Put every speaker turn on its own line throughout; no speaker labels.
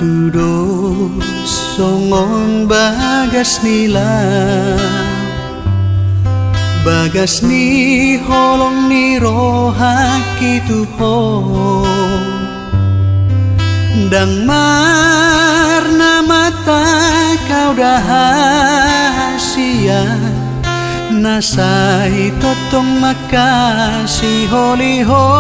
Tudo songon bagas nila, bagas ni holong ni rohaki tuho, dang marna mata kau dahasia, nasai totong makasih holiho.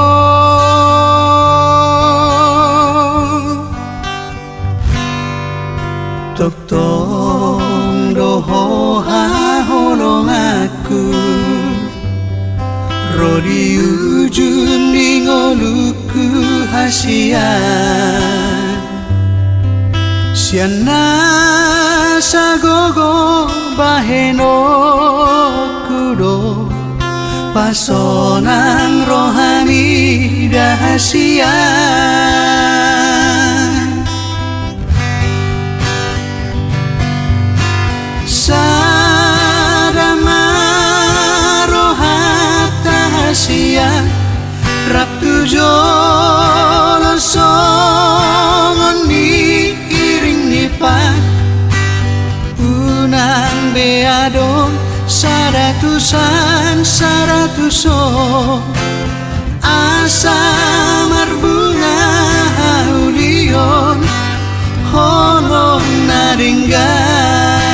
Toktong doho haholong aku, rodi ujung ningoluku hasian, siana sagogo baheno kudo, pasonang rohani dahasian. Sadama rohata hasia, rap tujo losongon ni iring nipat, unang beadong saratusan saratuso, asa marbunga ulion holong naringgan.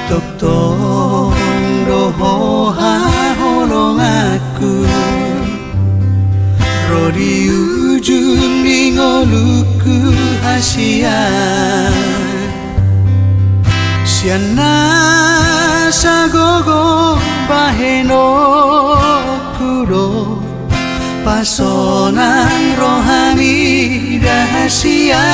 Toktong doho haholong aku, rodi ujung ningoluku hasian, siana sagogo baheno kudo, pasonang rohani dahasian.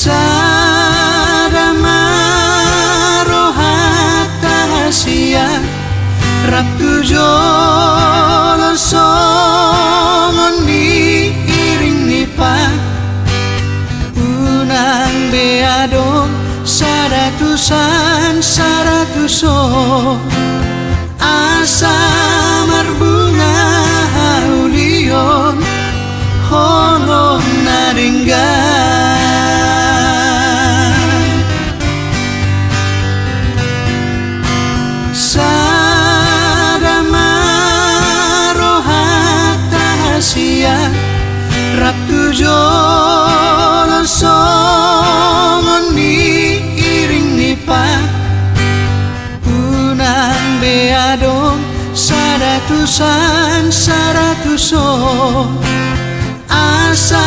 Sadama rohata hasia, rap tujo losongon ni iring nipat, unang beadong saratusan saratuso, asa marbunga ulion holong naringgan. Sadama rohata hasia, rap tujo losongon ni iring nipat, unang beadong saratusan saratuso, asa